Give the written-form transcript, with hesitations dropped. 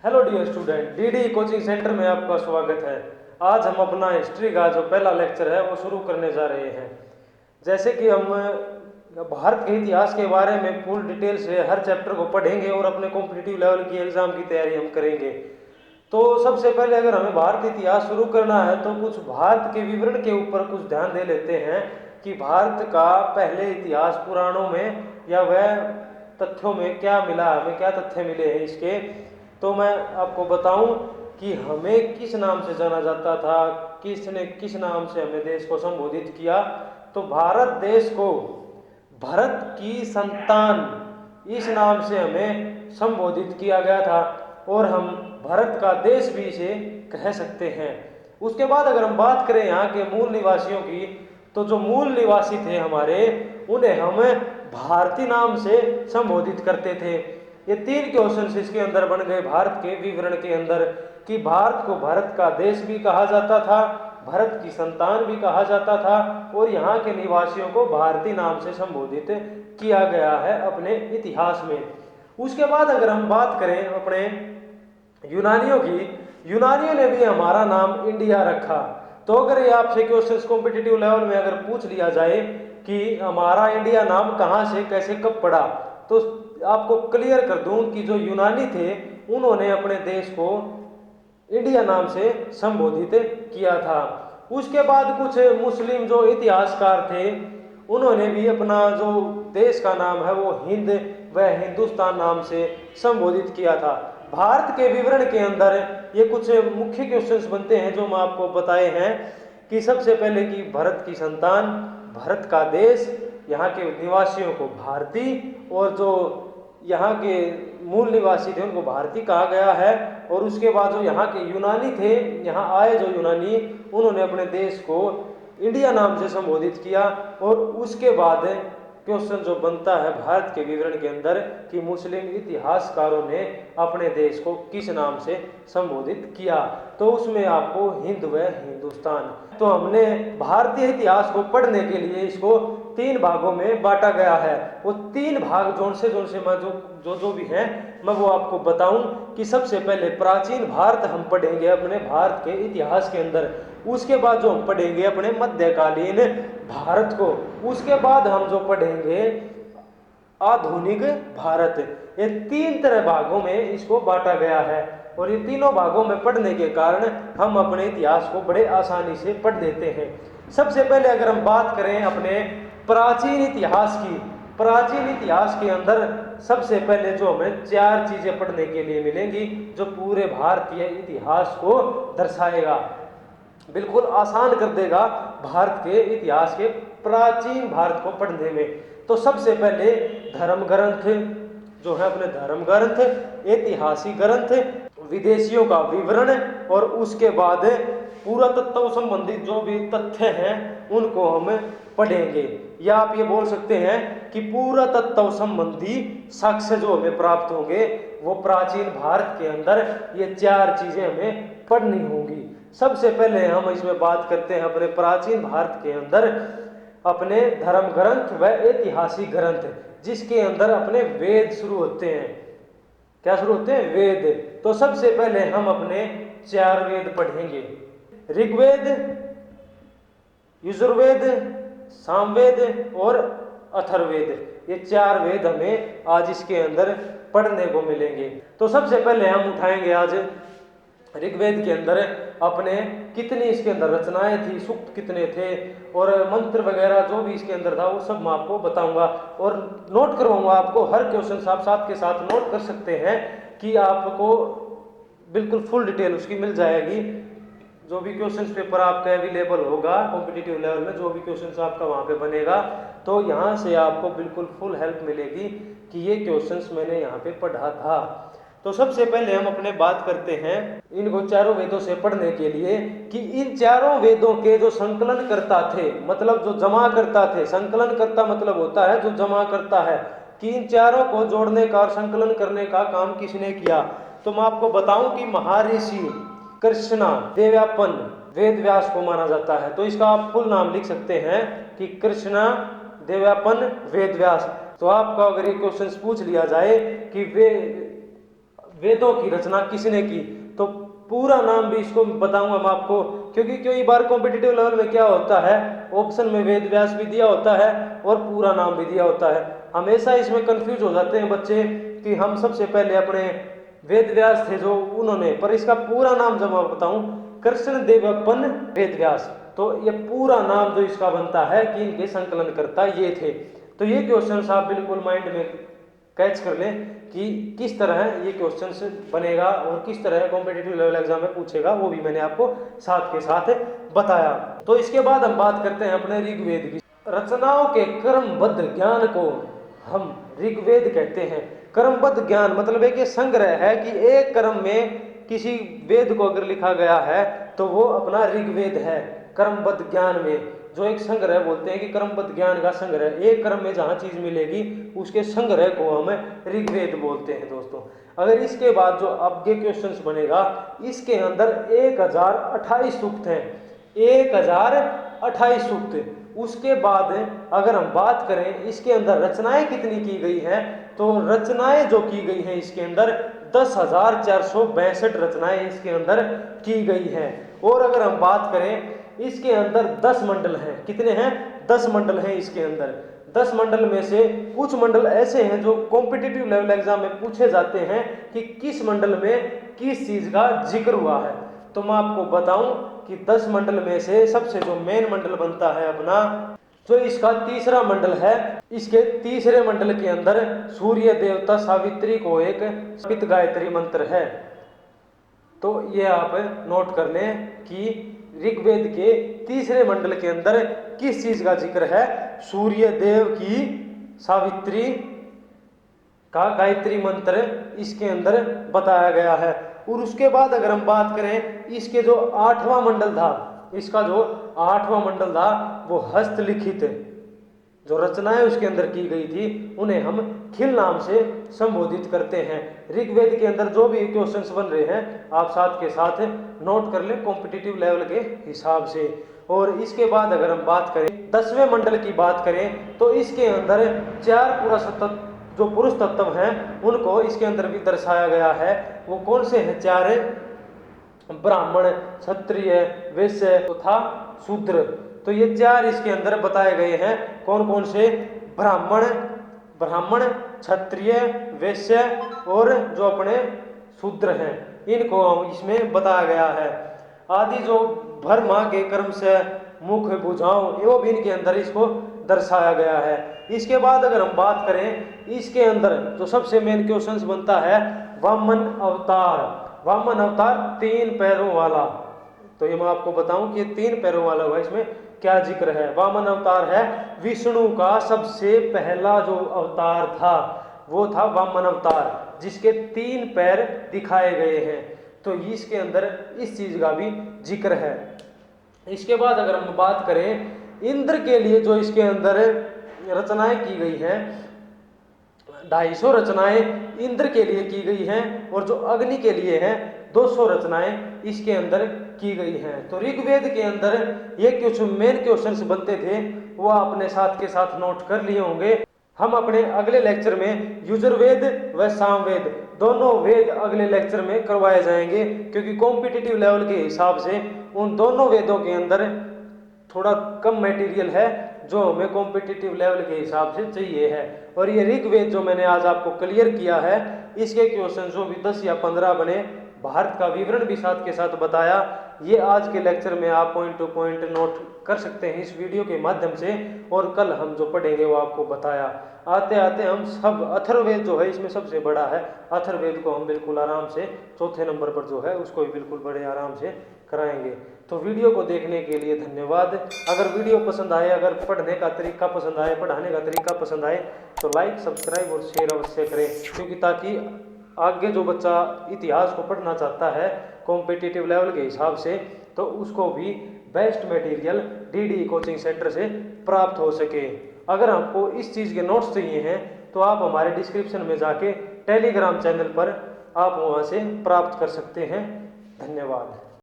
Hello dear student, DD coaching centre में आपका स्वागत है। आज हम अपना हिस्ट्री का जो पहला लेक्चर है वो शुरू करने जा रहे हैं। जैसे कि हम भारत के इतिहास के बारे में फुल डिटेल से हर चैप्टर को पढ़ेंगे और अपने कॉम्पिटिटिव लेवल की एग्जाम की तैयारी हम करेंगे। तो सबसे पहले अगर हमें भारत इतिहास शुरू करना है तो कुछ भारत के विवरण के ऊपर कुछ ध्यान दे लेते हैं कि भारत का पहले इतिहास पुराणों में या वह तथ्यों में क्या मिला, हमें क्या तथ्य मिले हैं इसके। तो मैं आपको बताऊं कि हमें किस नाम से जाना जाता था, किसने किस नाम से हमें देश को संबोधित किया। तो भारत देश को भरत की संतान इस नाम से हमें संबोधित किया गया था और हम भारत का देश भी इसे कह सकते हैं। उसके बाद अगर हम बात करें यहाँ के मूल निवासियों की, तो जो मूल निवासी थे हमारे, उन्हें हम भारतीय नाम से संबोधित करते थे। ये तीन क्वेश्चन इसके अंदर बन गए भारत के विवरण के अंदर कि भारत को भारत का देश भी कहा जाता था, भारत की संतान भी कहा जाता था और यहाँ के निवासियों को भारतीय नाम से संबोधित किया गया है अपने इतिहास में। उसके बाद अगर हम बात करें अपने यूनानियों की, यूनानियों ने भी हमारा नाम इंडिया रखा। तो अगर ये आपसे क्वेश्चंस कॉम्पिटिटिव लेवल में अगर पूछ लिया जाए कि हमारा इंडिया नाम कहाँ से कैसे कब पड़ा, तो आपको क्लियर कर दूं कि जो यूनानी थे उन्होंने अपने देश को इंडिया नाम से संबोधित किया था। उसके बाद कुछ मुस्लिम जो इतिहासकार थे उन्होंने भी अपना जो देश का नाम है वो हिंद व हिंदुस्तान नाम से संबोधित किया था। भारत के विवरण के अंदर ये कुछ मुख्य क्वेश्चंस बनते हैं जो मैं आपको बताए हैं कि सबसे पहले कि भारत की संतान, भारत का देश, यहाँ के निवासियों को भारतीय और जो यहाँ के मूल निवासी थे उनको भारतीय कहा गया है। और उसके बाद जो यहाँ के यूनानी थे, यहाँ आए जो यूनानी, उन्होंने अपने देश को इंडिया नाम से संबोधित किया। और उसके बाद क्वेश्चन जो बनता है भारत के विवरण के अंदर कि मुस्लिम इतिहासकारों ने अपने देश को किस नाम से संबोधित किया, तो उसमें आपको हिंद व हिंदुस्तान। तो हमने भारतीय इतिहास को पढ़ने के लिए इसको तीन भागों में बांटा गया है। वो तीन भाग जोन से मैं जो भी हैं मैं वो आपको बताऊं कि सबसे पहले प्राचीन भारत हम पढ़ेंगे अपने भारत के इतिहास के अंदर। उसके बाद जो हम पढ़ेंगे अपने मध्यकालीन भारत को। उसके बाद हम जो पढ़ेंगे आधुनिक भारत। ये तीन तरह भागों में इसको बांटा गया है और ये तीनों भागों में पढ़ने के कारण हम अपने इतिहास को बड़े आसानी से पढ़ लेते हैं। सबसे पहले अगर हम बात करें अपने प्राचीन इतिहास की, प्राचीन इतिहास के अंदर सबसे पहले जो हमें चार चीजें पढ़ने के लिए मिलेंगी जो पूरे भारतीय इतिहास को दर्शाएगा, बिल्कुल आसान कर देगा भारत के इतिहास के प्राचीन भारत को पढ़ने में। तो सबसे पहले धर्म ग्रंथ जो है अपने धर्म ग्रंथ, ऐतिहासिक ग्रंथ, विदेशियों का विवरण और उसके बाद पुरातत्व संबंधित जो भी तथ्य हैं उनको हम पढ़ेंगे। या आप ये बोल सकते हैं कि पुरातत्व संबंधी साक्ष्य जो हमें प्राप्त होंगे वो प्राचीन भारत के अंदर ये चार चीजें हमें पढ़नी होंगी। सबसे पहले हम इसमें बात करते हैं अपने प्राचीन भारत के अंदर अपने धर्म ग्रंथ व ऐतिहासिक ग्रंथ, जिसके अंदर अपने वेद शुरू होते हैं। क्या शुरू होते हैं? वेद। तो सबसे पहले हम अपने चार वेद पढ़ेंगे, ऋग्वेद, यजुर्वेद, सामवेद और अथर्ववेद। ये चार वेद हमें आज इसके अंदर पढ़ने को मिलेंगे। तो सबसे पहले हम उठाएंगे आज ऋग्वेद के अंदर अपने कितनी इसके अंदर रचनाएं थी, सूक्त कितने थे और मंत्र वगैरह जो भी इसके अंदर था वो सब मैं आपको बताऊंगा और नोट करवाऊंगा आपको। हर क्वेश्चन आप साथ के साथ नोट कर सकते हैं कि आपको बिल्कुल फुल डिटेल उसकी मिल जाएगी। जो भी क्वेश्चन पेपर आपका अवेलेबल होगा कॉम्पिटिटिव लेवल में, जो भी क्वेश्चन आपका वहाँ पे बनेगा, तो यहाँ से आपको बिल्कुल फुल हेल्प मिलेगी कि ये क्वेश्चंस मैंने यहाँ पे पढ़ा था। तो सबसे पहले हम अपने बात करते हैं इनको चारों वेदों से पढ़ने के लिए कि इन चारों वेदों के जो संकलन करता थे, मतलब जो जमा करता थे, संकलन करता मतलब होता है जो जमा करता है, कि इन चारों को जोड़ने का और संकलन करने का काम किसने किया। तो मैं आपको बताऊं कि महर्षि कृष्णा देवव्यापन वेद व्यास को माना जाता है। तो इसका आप फुल नाम लिख सकते हैं कि कृष्णा देवव्यापन वेद व्यास। तो आपका अगर ये क्वेश्चन पूछ लिया जाए कि वे वेदों की रचना किसने की। तो पूरा नाम भी इसको बताऊंगा मैं आपको, क्योंकि कई बार कॉम्पिटिटिव लेवल में क्या होता है, ऑप्शन में वेद व्यास भी दिया होता है और पूरा नाम भी दिया होता है। हमेशा इसमें कंफ्यूज हो जाते हैं बच्चे कि हम सबसे पहले अपने वेद व्यास थे जो उन्होंने, पर इसका पूरा नाम जब मैं बताऊं, कृष्ण देवप्पन वेद व्यास, तो ये पूरा नाम जो इसका बनता है कि इनके संकलनकर्ता ये थे। तो ये क्वेश्चन आप बिल्कुल माइंड में कैच कर लें कि किस तरह ये क्वेश्चन बनेगा और किस तरह कॉम्पिटिटिव लेवल एग्जाम में पूछेगा, वो भी मैंने आपको साथ के साथ बताया। तो इसके बाद हम बात करते हैं अपने ऋग्वेद की। रचनाओं के क्रमबद्ध ज्ञान को हम ऋग्वेद कहते हैं। क्रमबद्ध ज्ञान मतलब एक ये संग्रह है कि एक क्रम में किसी वेद को अगर लिखा गया है तो वो अपना ऋग्वेद है। क्रमबद्ध ज्ञान में जो एक संग्रह बोलते हैं कि क्रमबद्ध ज्ञान का संग्रह, एक क्रम में जहाँ चीज मिलेगी उसके संग्रह को हम ऋग्वेद बोलते हैं दोस्तों। अगर इसके बाद जो आगे क्वेश्चंस बनेगा, इसके अंदर 1028 सूक्त हैं, 1028 सूक्त। उसके बाद अगर हम बात करें इसके अंदर रचनाएं कितनी की गई हैं, तो रचनाएं जो की गई हैं इसके अंदर 10,462 रचनाएं इसके अंदर की गई हैं। और अगर हम बात करें इसके अंदर 10 मंडल हैं। कितने हैं? 10 मंडल हैं इसके अंदर। 10 मंडल में से कुछ मंडल ऐसे हैं जो कॉम्पिटिटिव लेवल एग्जाम में पूछे जाते हैं कि किस मंडल में किस चीज का जिक्र हुआ है। तो मैं आपको बताऊं कि 10 मंडल में से सबसे जो मेन मंडल बनता है अपना, तो इसका तीसरा मंडल है। इसके तीसरे मंडल के अंदर सूर्य देवता सावित्री को एक समर्पित गायत्री मंत्र है। तो ये आप नोट कर लें कि ऋग्वेद के तीसरे मंडल के अंदर किस चीज का जिक्र है, सूर्य देव की सावित्री का गायत्री मंत्र इसके अंदर बताया गया है। और उसके बाद अगर हम बात करें इसके जो 8वां मंडल था, इसका जो 8वां मंडल था वो हस्तलिखित जो रचनाएं उसके अंदर की गई थी उन्हें हम खिल नाम से संबोधित करते हैं। ऋग्वेद के अंदर जो भी क्वेश्चंस बन रहे हैं आप साथ के साथ नोट कर लें कॉम्पिटिटिव लेवल के हिसाब से। और इसके बाद अगर हम बात करें 10वें मंडल की बात करें, तो इसके अंदर 4 जो पुरुष तत्व हैं उनको इसके अंदर भी दर्शाया गया है। वो कौन से हैं? 4 ब्राह्मण, क्षत्रिय, वैश्य तथा शूद्र। तो ये 4 इसके अंदर बताए गए हैं। कौन कौन से? ब्राह्मण, क्षत्रिय, वैश्य और जो अपने शूद्र हैं, इनको इसमें बताया गया है। आदि जो भरमा के कर्म से मुख बुझाओ, वो भी इनके अंदर इसको दर्शाया गया है। इसके बाद अगर हम बात करें इसके अंदर जो सबसे मेन क्वेश्चन बनता है वामन अवतार। वामन अवतार 3 पैरों वाला। तो ये मैं आपको बताऊं कि 3 पैरों वाला हुआ, इसमें क्या जिक्र है। वामन अवतार है विष्णु का सबसे पहला जो अवतार था वो था वामन अवतार, जिसके 3 पैर दिखाए गए हैं। तो इसके अंदर इस चीज का भी जिक्र है। इसके बाद अगर हम बात करें इंद्र के लिए जो इसके अंदर रचनाएं की गई हैं, 250 रचनाएं इंद्र के लिए की गई हैं और जो अग्नि के लिए हैं 200 रचनाएं इसके अंदर की गई हैं। तो ऋग्वेद के अंदर ये कुछ मेन क्वेश्चंस बनते थे, वो आपने साथ के साथ नोट कर लिए होंगे। हम अपने अगले लेक्चर में यजुर्वेद व सामवेद दोनों वेद अगले लेक्चर में करवाए जाएंगे, क्योंकि कॉम्पिटिटिव लेवल के हिसाब से उन दोनों वेदों के अंदर थोड़ा कम मटेरियल है जो हमें कॉम्पिटिटिव लेवल के हिसाब से चाहिए है। और ये ऋग्वेद जो मैंने आज आपको क्लियर किया है, इसके क्वेश्चन जो भी 10 या 15 बने, भारत का विवरण भी साथ के साथ बताया, ये आज के लेक्चर में आप पॉइंट टू पॉइंट नोट कर सकते हैं इस वीडियो के माध्यम से। और कल हम जो पढ़ेंगे वो आपको बताया। आते आते हम सब अथर्ववेद जो है इसमें सबसे बड़ा है, अथर्ववेद को हम बिल्कुल आराम से 4थे नंबर पर जो है उसको भी बिल्कुल बड़े आराम से कराएंगे। तो वीडियो को देखने के लिए धन्यवाद। अगर वीडियो पसंद आए, अगर पढ़ने का तरीका पसंद आए, पढ़ाने का तरीका पसंद आए तो लाइक, सब्सक्राइब और शेयर अवश्य करें, क्योंकि ताकि आगे जो बच्चा इतिहास को पढ़ना चाहता है कॉम्पिटिटिव लेवल के हिसाब से, तो उसको भी best material DD coaching centre से प्राप्त हो सके। अगर आपको इस चीज़ के नोट्स चाहिए हैं तो आप हमारे डिस्क्रिप्शन में जाके टेलीग्राम चैनल पर आप वहाँ से प्राप्त कर सकते हैं। धन्यवाद।